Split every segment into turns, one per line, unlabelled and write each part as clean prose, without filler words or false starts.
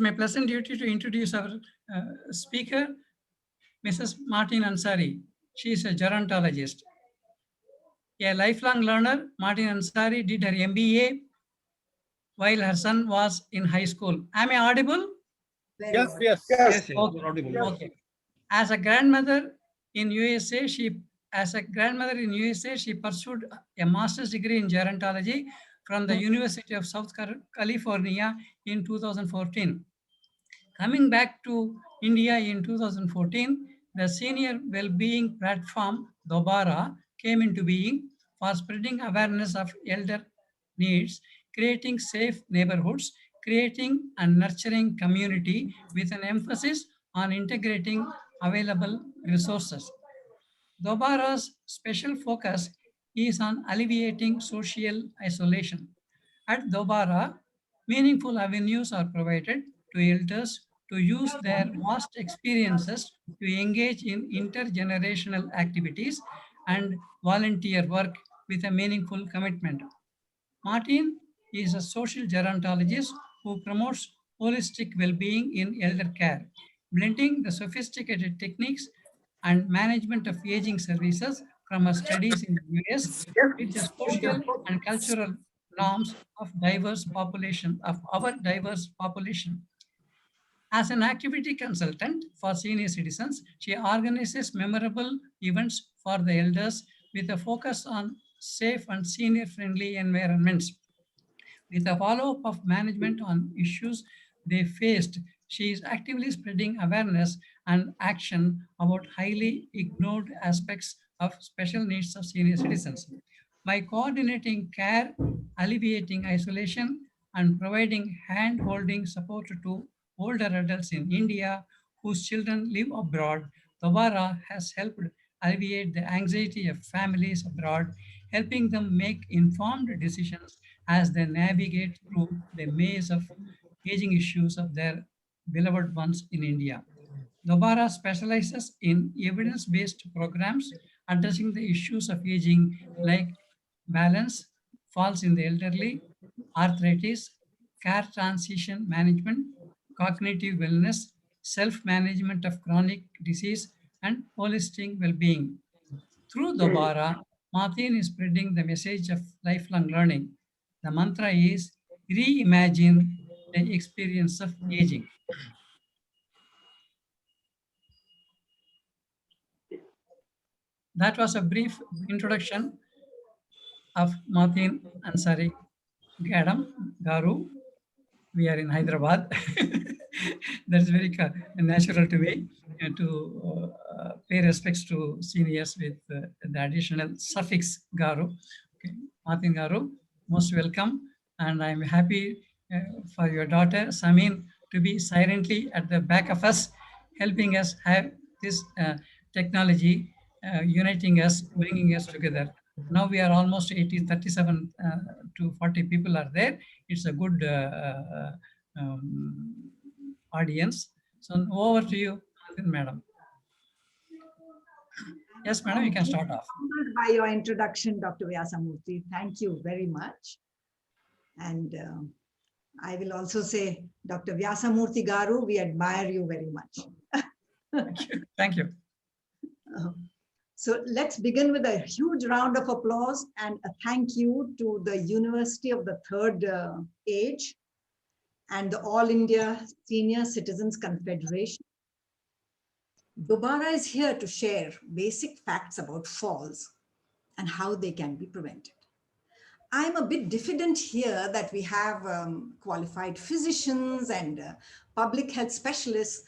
My pleasant duty to introduce our speaker, Mrs. Mateen Ansari. She is a gerontologist. A lifelong learner, Mateen Ansari did her MBA while her son was in high school. Am I audible?
Yes, yes.
Yes.
Okay. Okay. As a grandmother in USA, she pursued a master's degree in gerontology from the University of South California in 2014. Coming back to India in 2014, the senior well-being platform DOBARA came into being for spreading awareness of elder needs, creating safe neighborhoods, creating and nurturing community with an emphasis on integrating available resources. DOBARA's special focus is on alleviating social isolation. At DOBARA, meaningful avenues are provided to elders to use their vast experiences to engage in intergenerational activities and volunteer work with a meaningful commitment. Martin is a social gerontologist who promotes holistic well-being in elder care, blending the sophisticated techniques and management of aging services from her studies in the US with the social and cultural norms of our diverse population. As an activity consultant for senior citizens, she organizes memorable events for the elders with a focus on safe and senior-friendly environments. With a follow-up of management on issues they faced, she is actively spreading awareness and action about highly ignored aspects of special needs of senior citizens. By coordinating care, alleviating isolation, and providing hand-holding support to older adults in India whose children live abroad, Tawara has helped alleviate the anxiety of families abroad, helping them make informed decisions as they navigate through the maze of aging issues of their beloved ones in India. Dobara specializes in evidence-based programs addressing the issues of aging like balance, falls in the elderly, arthritis, care transition management, cognitive wellness, self-management of chronic disease, and holistic well-being. Through Dobara, Mateen is spreading the message of lifelong learning. The mantra is reimagine the experience of aging. That was a brief introduction of Mateen Ansari Garu. We are in Hyderabad. That's very natural to me to pay respects to seniors with the additional suffix Garu. Okay. Mateen Garu, most welcome. And I'm happy for your daughter, Samin, to be silently at the back of us, helping us have this technology uniting us, bringing us together. Now we are almost 37 to 40 people are there. It's a good audience. So over to you, madam. Yes, madam, you can start off.
Humbled by your introduction, Dr. Vyasamurthy. Thank you very much. And I will also say, Dr. Vyasamurthy Garu, we admire you very much.
Thank you. Thank you.
So let's begin with a huge round of applause and a thank you to the University of the Third Age and the All India Senior Citizens Confederation. DOBARA is here to share basic facts about falls and how they can be prevented. I'm a bit diffident here that we have qualified physicians and public health specialists.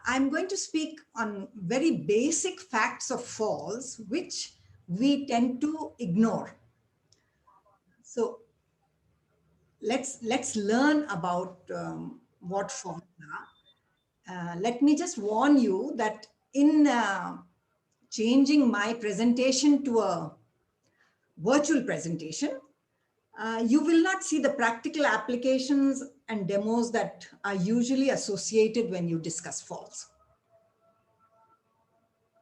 I'm going to speak on very basic facts of falls, which we tend to ignore. So let's learn about what falls are. Let me just warn you that in changing my presentation to a virtual presentation, you will not see the practical applications and demos that are usually associated when you discuss falls.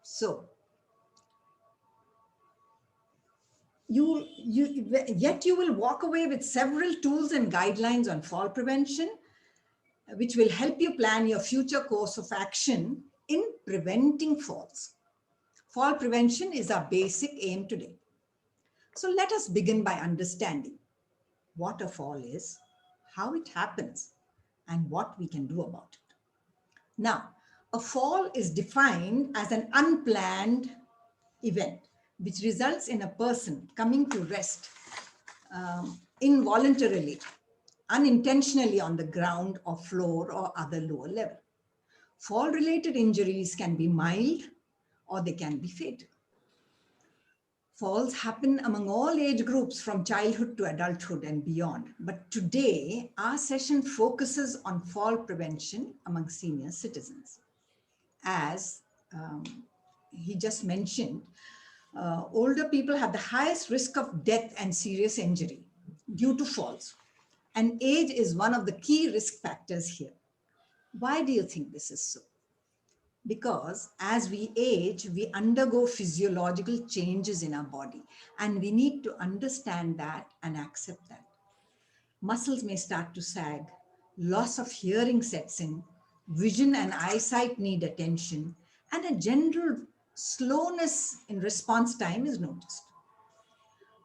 So, yet you will walk away with several tools and guidelines on fall prevention. which will help you plan your future course of action in preventing falls. Fall prevention is our basic aim today. So let us begin by understanding what a fall is, how it happens, and what we can do about it. Now, a fall is defined as an unplanned event which results in a person coming to rest involuntarily, unintentionally on the ground or floor or other lower level. Fall-related injuries can be mild or they can be fatal. Falls happen among all age groups from childhood to adulthood and beyond. But today, our session focuses on fall prevention among senior citizens. As he just mentioned, older people have the highest risk of death and serious injury due to falls. And age is one of the key risk factors here. Why do you think this is so? Because as we age, we undergo physiological changes in our body, and we need to understand that and accept that. Muscles may start to sag, loss of hearing sets in, vision and eyesight need attention, and a general slowness in response time is noticed.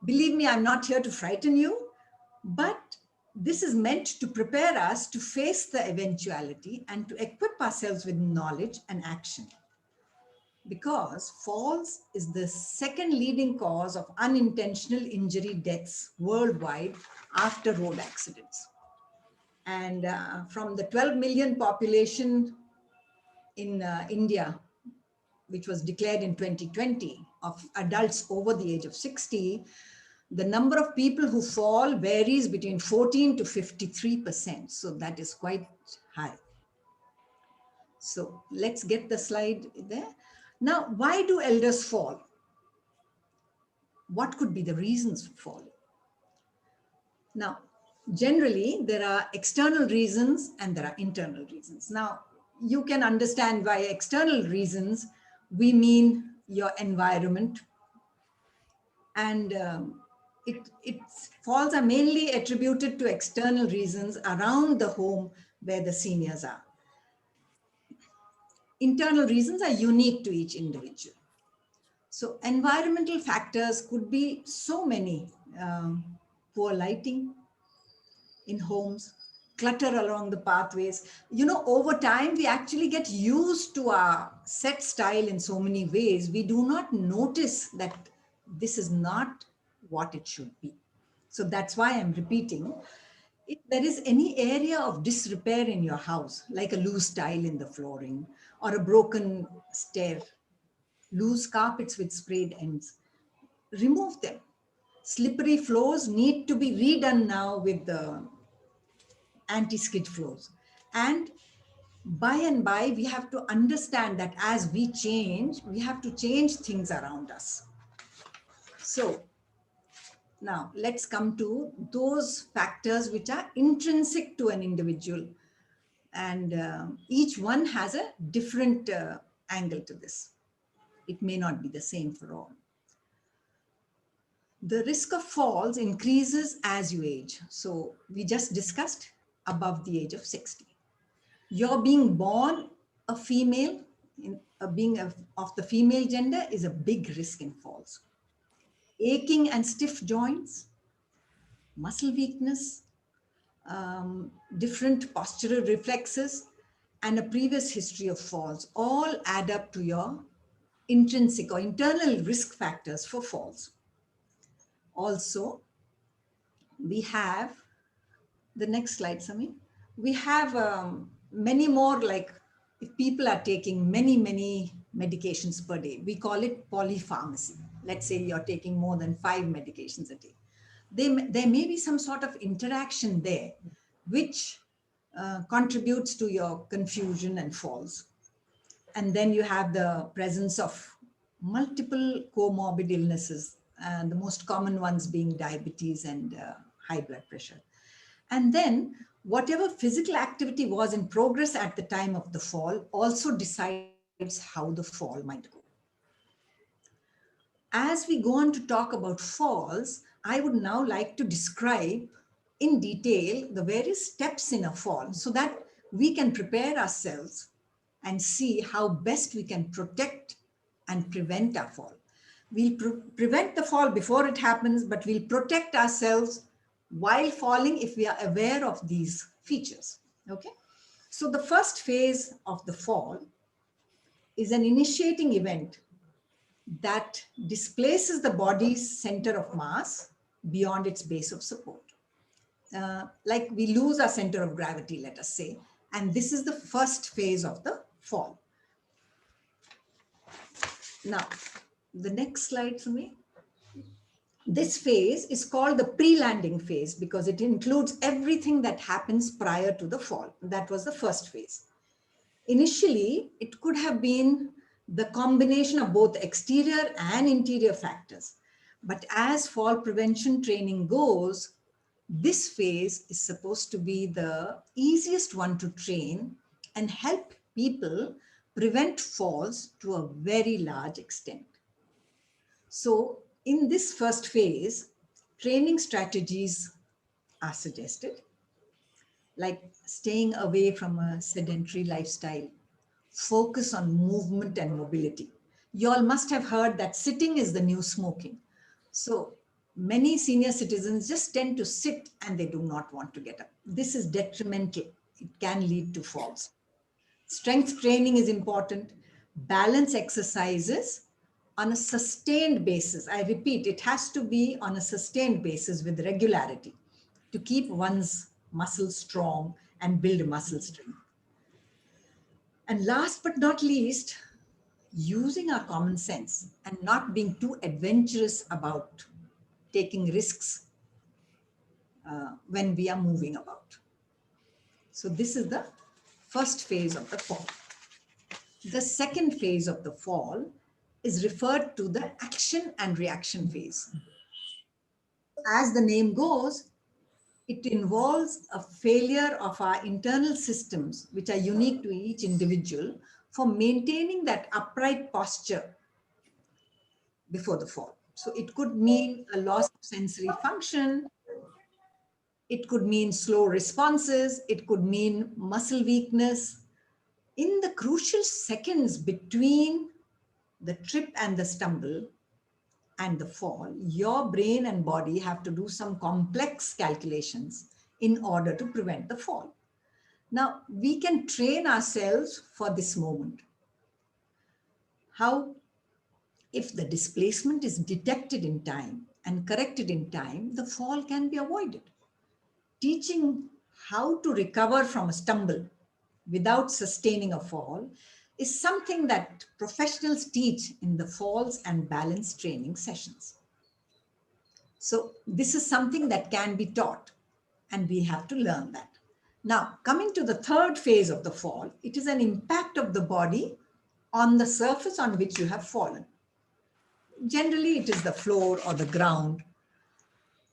Believe me, I'm not here to frighten you, but this is meant to prepare us to face the eventuality and to equip ourselves with knowledge and action. Because falls is the second leading cause of unintentional injury deaths worldwide after road accidents. And from the 12 million population in India, which was declared in 2020, of adults over the age of 60, the number of people who fall varies between 14 to 53%. So that is quite high. So let's get the slide there. Now, why do elders fall? What could be the reasons for falling? Now, generally, there are external reasons and there are internal reasons. Now, you can understand by external reasons, we mean your environment. And falls are mainly attributed to external reasons around the home where the seniors are. Internal reasons are unique to each individual. So environmental factors could be so many: poor lighting in homes, clutter along the pathways. You know, over time, we actually get used to our set style in so many ways. We do not notice that this is not what it should be. So that's why I'm repeating. If there is any area of disrepair in your house, like a loose tile in the flooring or a broken stair, loose carpets with sprayed ends, remove them. Slippery floors need to be redone now with the anti-skid floors. And by, we have to understand that as we change, we have to change things around us. So now let's come to those factors which are intrinsic to an individual. And each one has a different angle to this. It may not be the same for all. The risk of falls increases as you age. So we just discussed above the age of 60. You're being born a female, being of the female gender is a big risk in falls. Aching and stiff joints, muscle weakness, different postural reflexes, and a previous history of falls all add up to your intrinsic or internal risk factors for falls. Also, we have the next slide, Sami. We have many more, like if people are taking many medications per day, we call it polypharmacy. Let's say you're taking more than 5 medications a day. There may be some sort of interaction there, which contributes to your confusion and falls. And then you have the presence of multiple comorbid illnesses, and the most common ones being diabetes and high blood pressure. And then whatever physical activity was in progress at the time of the fall also decides how the fall might go. As we go on to talk about falls, I would now like to describe in detail the various steps in a fall so that we can prepare ourselves and see how best we can protect and prevent our fall. We'll prevent the fall before it happens, but we'll protect ourselves while falling if we are aware of these features. Okay. So the first phase of the fall is an initiating event that displaces the body's center of mass beyond its base of support. Like we lose our center of gravity, let us say, and this is the first phase of the fall. Now, the next slide for me. This phase is called the pre-landing phase because it includes everything that happens prior to the fall. That was the first phase. Initially, it could have been the combination of both exterior and interior factors. But as fall prevention training goes, this phase is supposed to be the easiest one to train and help people prevent falls to a very large extent. So in this first phase, training strategies are suggested, like staying away from a sedentary lifestyle, focus on movement and mobility. You all must have heard that sitting is the new smoking. So many senior citizens just tend to sit and they do not want to get up. This is detrimental. It can lead to falls. Strength training is important. Balance exercises on a sustained basis. I repeat, it has to be on a sustained basis with regularity to keep one's muscles strong and build muscle strength. And last but not least, using our common sense and not being too adventurous about taking risks when we are moving about. So this is the first phase of the fall. The second phase of the fall is referred to the action and reaction phase. As the name goes, it involves a failure of our internal systems, which are unique to each individual, for maintaining that upright posture before the fall. So it could mean a loss of sensory function. It could mean slow responses. It could mean muscle weakness. In the crucial seconds between the trip and the stumble and the fall, your brain and body have to do some complex calculations in order to prevent the fall. Now, we can train ourselves for this moment. How? If the displacement is detected in time and corrected in time, the fall can be avoided. Teaching how to recover from a stumble without sustaining a fall is something that professionals teach in the falls and balance training sessions. So this is something that can be taught and we have to learn that. Now, coming to the third phase of the fall, it is an impact of the body on the surface on which you have fallen. Generally, it is the floor or the ground.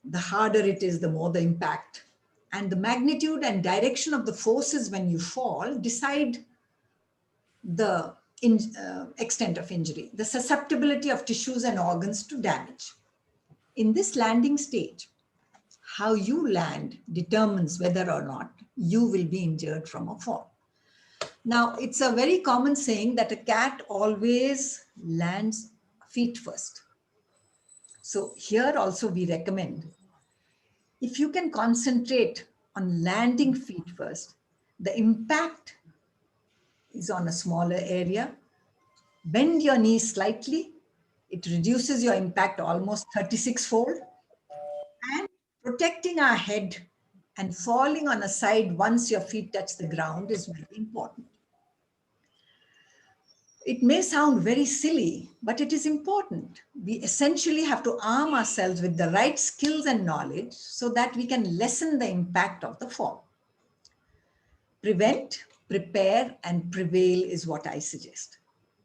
The harder it is, the more the impact. And the magnitude and direction of the forces when you fall decide the extent of injury, the susceptibility of tissues and organs to damage. In this landing stage, how you land determines whether or not you will be injured from a fall. Now, it's a very common saying that a cat always lands feet first. So here also we recommend, if you can concentrate on landing feet first, the impact is on a smaller area. Bend your knees slightly. It reduces your impact almost 36-fold. And protecting our head and falling on a side once your feet touch the ground is very important. It may sound very silly, but it is important. We essentially have to arm ourselves with the right skills and knowledge so that we can lessen the impact of the fall. Prevent, prepare, and prevail is what I suggest.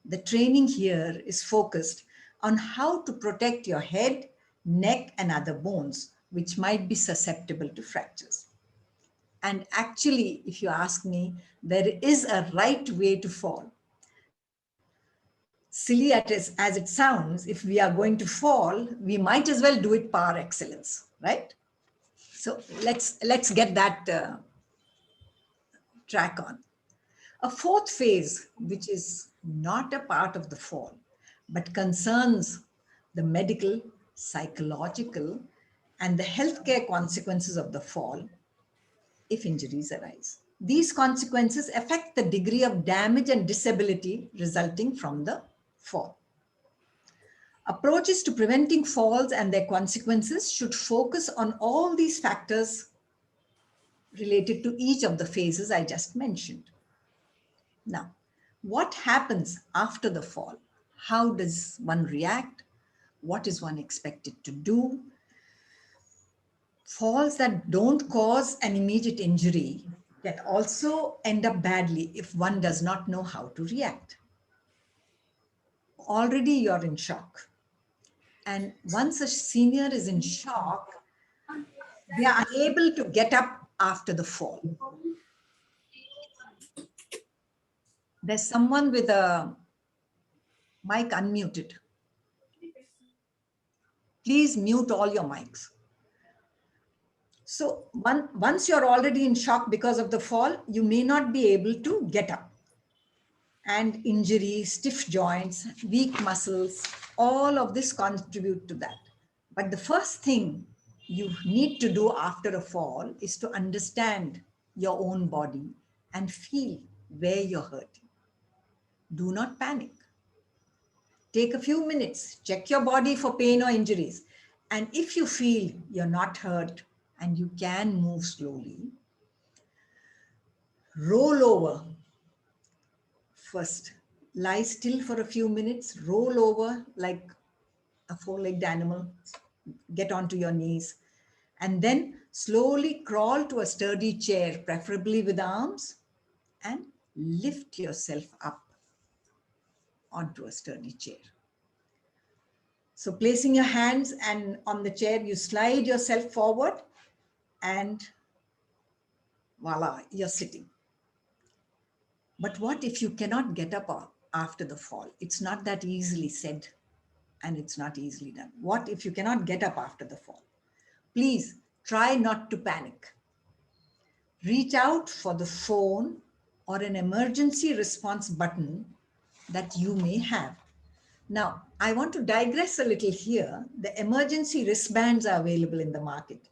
The training here is focused on how to protect your head, neck, and other bones, which might be susceptible to fractures. And actually, if you ask me, there is a right way to fall. Silly as it sounds, if we are going to fall, we might as well do it par excellence, right? So let's get that track on. A fourth phase, which is not a part of the fall, but concerns the medical, psychological, and the healthcare consequences of the fall if injuries arise. These consequences affect the degree of damage and disability resulting from the fall. Approaches to preventing falls and their consequences should focus on all these factors related to each of the phases I just mentioned. Now, what happens after the fall? How does one react? What is one expected to do? Falls that don't cause an immediate injury can also end up badly if one does not know how to react. Already you're in shock. And once a senior is in shock, they are unable to get up after the fall. There's someone with a mic unmuted. Please mute all your mics. So once you're already in shock because of the fall, you may not be able to get up. And injury, stiff joints, weak muscles, all of this contribute to that. But the first thing you need to do after a fall is to understand your own body and feel where you're hurting. Do not panic. Take a few minutes, check your body for pain or injuries. And if you feel you're not hurt and you can move slowly, roll over. First, lie still for a few minutes, roll over like a four-legged animal, get onto your knees, and then slowly crawl to a sturdy chair, preferably with arms, and lift yourself up onto a sturdy chair. So placing your hands and on the chair, you slide yourself forward and voila, you're sitting. But what if you cannot get up after the fall? It's not that easily said and it's not easily done. What if you cannot get up after the fall? Please try not to panic. Reach out for the phone or an emergency response button that you may have. Now, I want to digress a little here. The emergency wristbands are available in the market.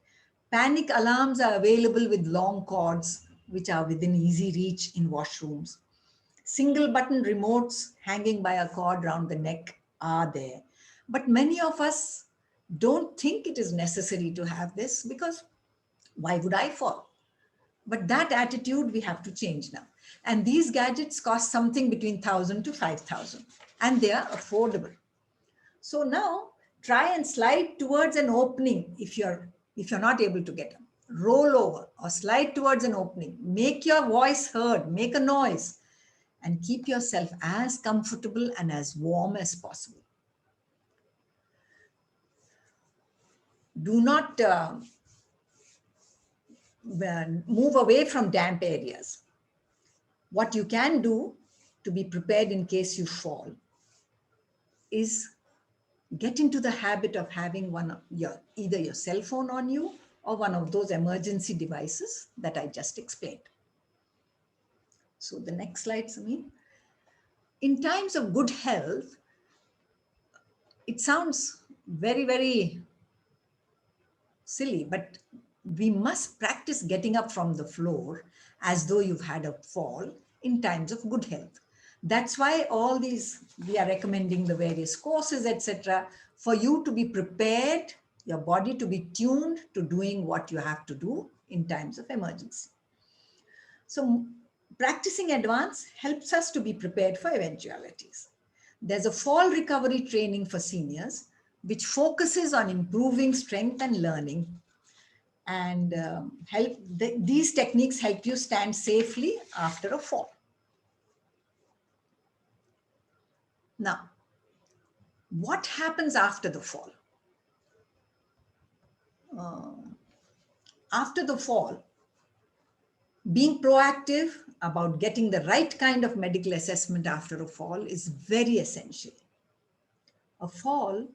Panic alarms are available with long cords, which are within easy reach in washrooms. Single button remotes hanging by a cord around the neck are there. But many of us don't think it is necessary to have this because why would I fall? But that attitude we have to change now. And these gadgets cost something between 1,000 to 5,000 and they are affordable. So now try and slide towards an opening if you're not able to get up. Roll over or slide towards an opening. Make your voice heard, make a noise and keep yourself as comfortable and as warm as possible. Do not move away from damp areas. What you can do to be prepared in case you fall is get into the habit of having either your cell phone on you or one of those emergency devices that I just explained. So the next slide, Sameer. In times of good health, it sounds very, very silly, but we must practice getting up from the floor as though you've had a fall in times of good health. That's why all these, we are recommending the various courses, etc., for you to be prepared, your body to be tuned to doing what you have to do in times of emergency. So practicing advance helps us to be prepared for eventualities. There's a fall recovery training for seniors, which focuses on improving strength and learning. And these techniques help you stand safely after a fall. Now, what happens after the fall? After the fall, being proactive about getting the right kind of medical assessment after a fall is very essential. A fall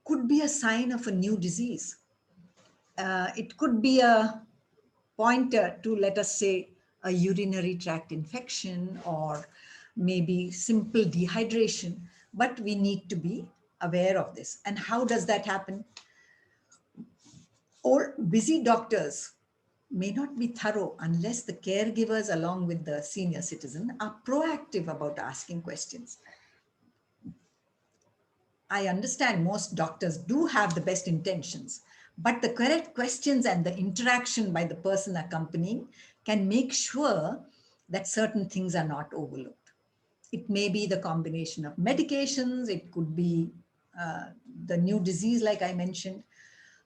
could be a sign of a new disease. It could be a pointer to, let us say, a urinary tract infection or maybe simple dehydration, but we need to be aware of this. And how does that happen? Or busy doctors may not be thorough unless the caregivers, along with the senior citizen, are proactive about asking questions. I understand most doctors do have the best intentions, but the correct questions and the interaction by the person accompanying can make sure that certain things are not overlooked. It may be the combination of medications, it could be the new disease, like I mentioned.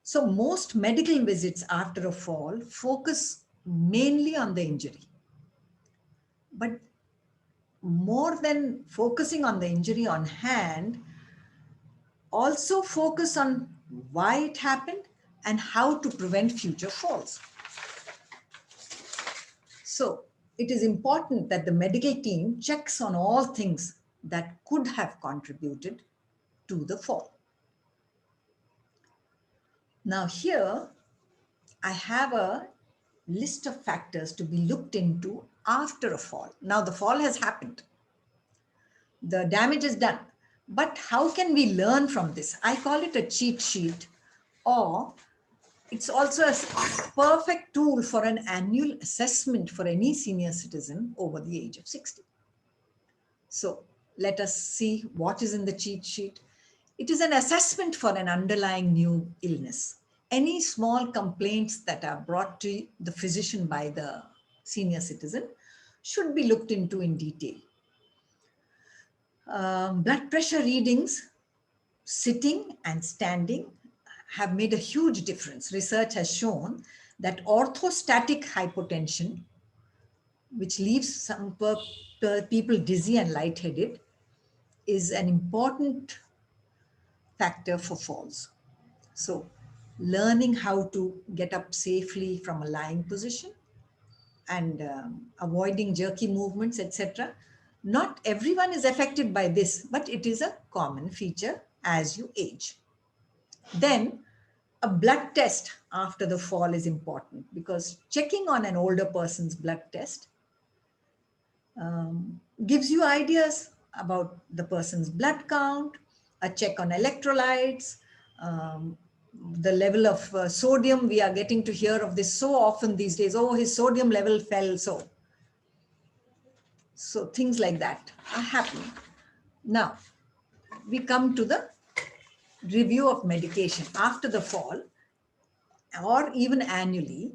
So most medical visits after a fall focus mainly on the injury. But more than focusing on the injury on hand, also focus on why it happened and how to prevent future falls. So it is important that the medical team checks on all things that could have contributed to the fall. Now here, I have a list of factors to be looked into after a fall. Now the fall has happened. The damage is done. But how can we learn from this? I call it a cheat sheet, or it's also a perfect tool for an annual assessment for any senior citizen over the age of 60. So let us see what is in the cheat sheet. It is an assessment for an underlying new illness. Any small complaints that are brought to the physician by the senior citizen should be looked into in detail. Blood pressure readings, sitting and standing, have made a huge difference. Research has shown that orthostatic hypotension, which leaves some people dizzy and lightheaded, is an important factor for falls. So learning how to get up safely from a lying position and avoiding jerky movements, etc. Not everyone is affected by this, but it is a common feature as you age. Then a blood test after the fall is important, because checking on an older person's blood test gives you ideas about the person's blood count, a check on electrolytes, the level of sodium. We are getting to hear of this so often these days. Oh, his sodium level fell. So things like that are happening. Now, we come to the review of medication after the fall, or even annually.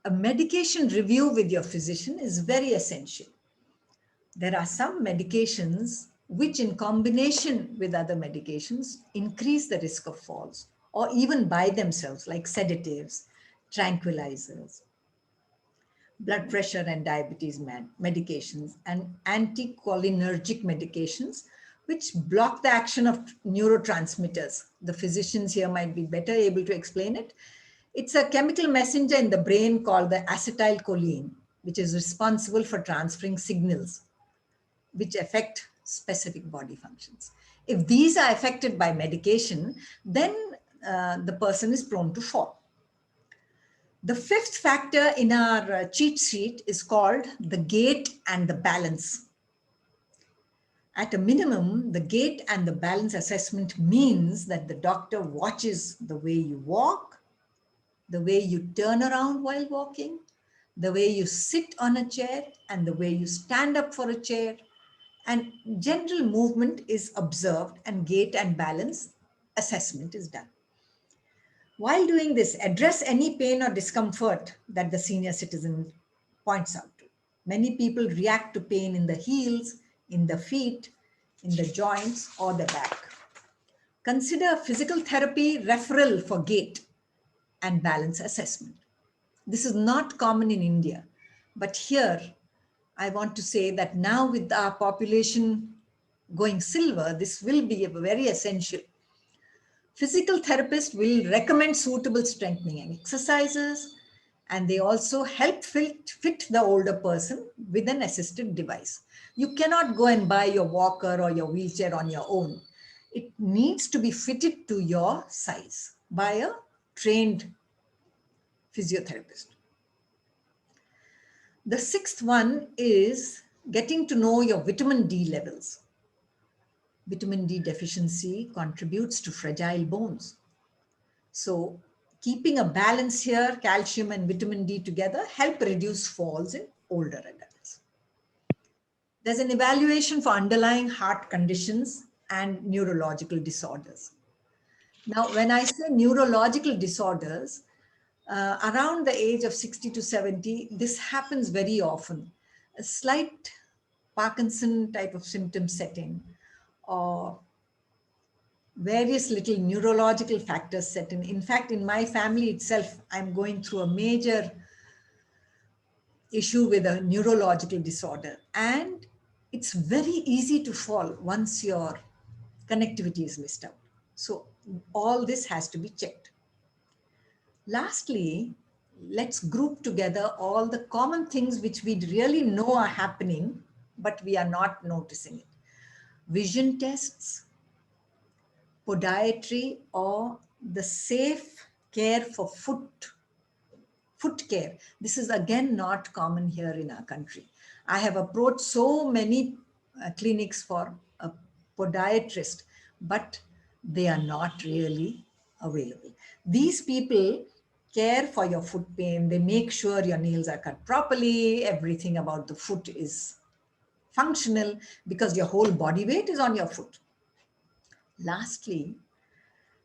A medication review with your physician is very essential. There are some medications which, in combination with other medications, increase the risk of falls, or even by themselves, like sedatives, tranquilizers, blood pressure and diabetes medications, and anticholinergic medications, which block the action of neurotransmitters. The physicians here might be better able to explain it. It's a chemical messenger in the brain called the acetylcholine, which is responsible for transferring signals which affect specific body functions. If these are affected by medication, then the person is prone to fall. The fifth factor in our cheat sheet is called the gait and the balance. At a minimum, the gait and the balance assessment means that the doctor watches the way you walk, the way you turn around while walking, the way you sit on a chair, and the way you stand up for a chair. And general movement is observed, and gait and balance assessment is done. While doing this, address any pain or discomfort that the senior citizen points out to. Many people react to pain in the heels, in the feet, in the joints, or the back. Consider physical therapy referral for gait and balance assessment. This is not common in India, but here I want to say that now with our population going silver, this will be very essential. Physical therapists will recommend suitable strengthening exercises, and they also help fit the older person with an assisted device. You cannot go and buy your walker or your wheelchair on your own. It needs to be fitted to your size by a trained physiotherapist. The sixth one is getting to know your vitamin D levels. Vitamin D deficiency contributes to fragile bones. So keeping a balance here, calcium and vitamin D together help reduce falls in older adults. There's an evaluation for underlying heart conditions and neurological disorders. Now, when I say neurological disorders, around the age of 60 to 70, this happens very often. A slight Parkinson type of symptom setting, or various little neurological factors set in. In fact, in my family itself, I'm going through a major issue with a neurological disorder. And it's very easy to fall once your connectivity is missed out. So all this has to be checked. Lastly, let's group together all the common things which we really know are happening, but we are not noticing it. Vision tests, podiatry, or the safe care for foot care. This is again not common here in our country. I have approached so many clinics for a podiatrist, but they are not really available. These people care for your foot pain. They make sure your nails are cut properly. Everything about the foot is functional because your whole body weight is on your foot. Lastly,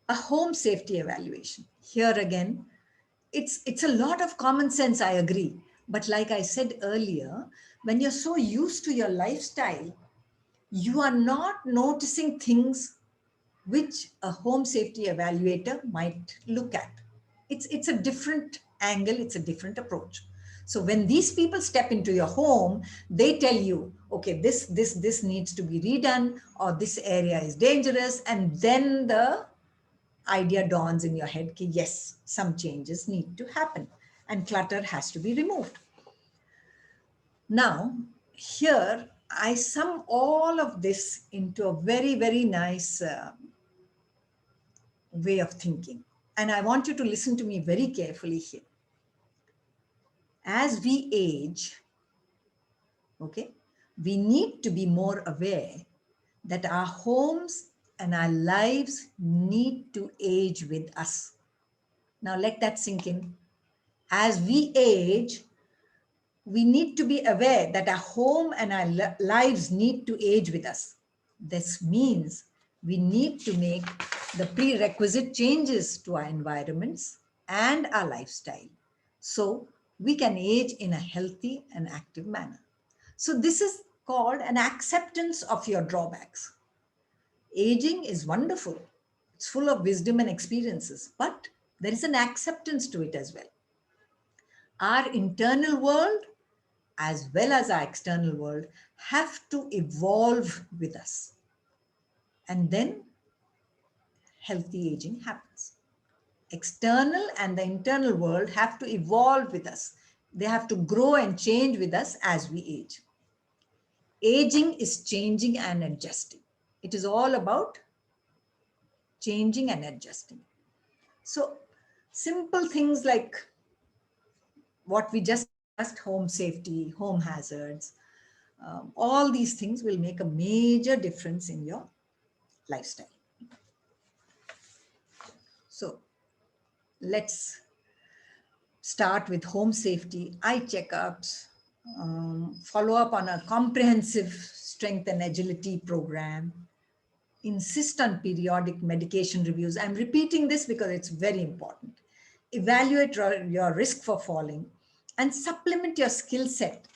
a home safety evaluation. Here again, it's a lot of common sense, I agree. But like I said earlier, when you're so used to your lifestyle, you are not noticing things which a home safety evaluator might look at. It's a different angle, it's a different approach. So when these people step into your home, they tell you, okay, this needs to be redone, or this area is dangerous. And then the idea dawns in your head, ki, yes, some changes need to happen and clutter has to be removed. Now, here I sum all of this into a very, very nice way of thinking. And I want you to listen to me very carefully here. As we age, okay, we need to be more aware that our homes and our lives need to age with us. Now let that sink in. As we age, we need to be aware that our home and our lives need to age with us. This means we need to make the prerequisite changes to our environments and our lifestyle so we can age in a healthy and active manner. So this is called an acceptance of your drawbacks. Aging is wonderful. It's full of wisdom and experiences, but there is an acceptance to it as well. Our internal world as well as our external world have to evolve with us. And then healthy aging happens. External and the internal world have to evolve with us. They have to grow and change with us as we age. Aging is changing and adjusting. It is all about changing and adjusting. So simple things like what we just discussed, home safety, home hazards, all these things will make a major difference in your lifestyle. So let's start with home safety, eye checkups, follow up on a comprehensive strength and agility program, insist on periodic medication reviews. I'm repeating this because it's very important. Evaluate your risk for falling and supplement your skill set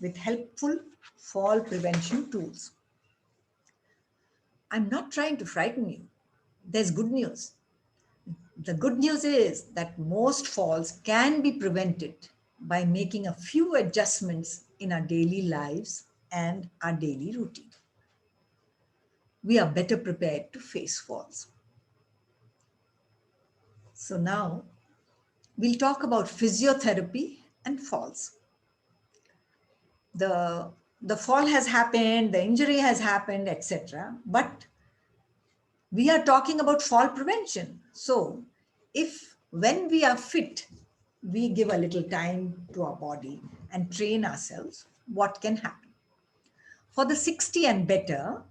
with helpful fall prevention tools. I'm not trying to frighten you. There's good news. The good news is that most falls can be prevented by making a few adjustments in our daily lives and our daily routine. We are better prepared to face falls. So now we'll talk about physiotherapy and falls. The fall has happened, the injury has happened, etc. But we are talking about fall prevention. So if when we are fit, we give a little time to our body and train ourselves, what can happen? For the 60 and better,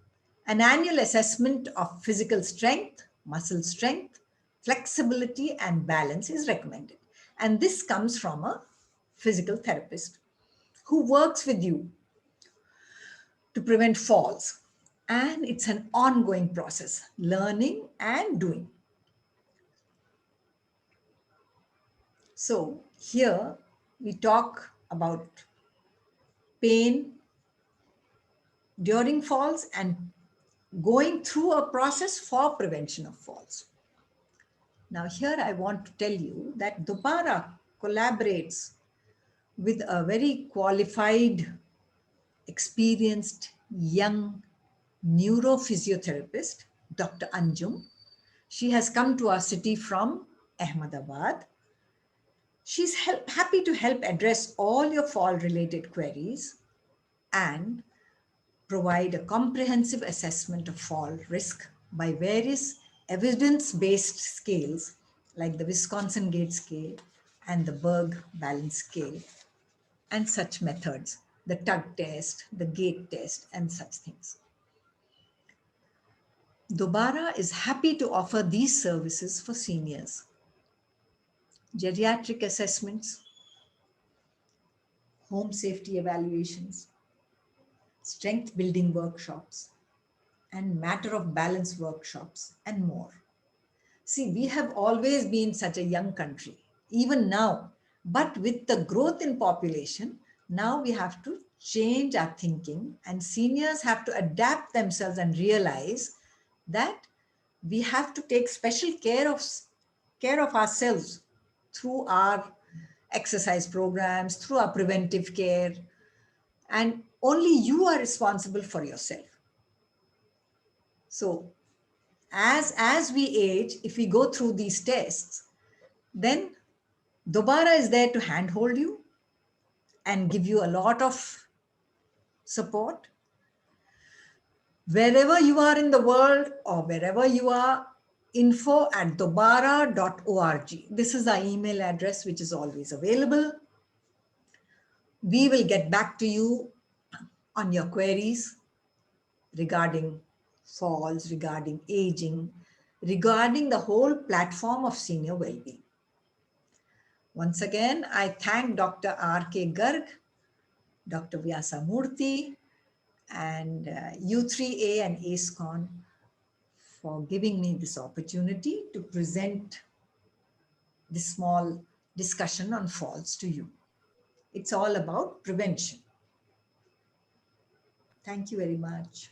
an annual assessment of physical strength, muscle strength, flexibility, and balance is recommended. And this comes from a physical therapist who works with you to prevent falls. And it's an ongoing process, learning and doing. So here we talk about pain during falls and going through a process for prevention of falls. Now here I want to tell you that DOBARA collaborates with a very qualified, experienced young neurophysiotherapist, Dr. Anjum. She has come to our city from Ahmedabad. She's happy to help address all your fall related queries and provide a comprehensive assessment of fall risk by various evidence-based scales like the Wisconsin Gait Scale and the Berg Balance Scale and such methods, the tug test, the gait test, and such things. DOBARA is happy to offer these services for seniors. Geriatric assessments, home safety evaluations, strength building workshops, and matter of balance workshops, and more. See, we have always been such a young country, even now, but with the growth in population, now we have to change our thinking, and seniors have to adapt themselves and realize that we have to take special care of ourselves through our exercise programs, through our preventive care, and only you are responsible for yourself. So as we age, if we go through these tests, then DOBARA is there to handhold you and give you a lot of support. Wherever you are in the world or wherever you are, info@dobara.org. This is our email address, which is always available. We will get back to you on your queries regarding falls, regarding aging, regarding the whole platform of senior well-being. Once again, I thank Dr. R.K. Garg, Dr. Vyasa Murthy, and U3A and ACECON for giving me this opportunity to present this small discussion on falls to you. It's all about prevention. Thank you very much.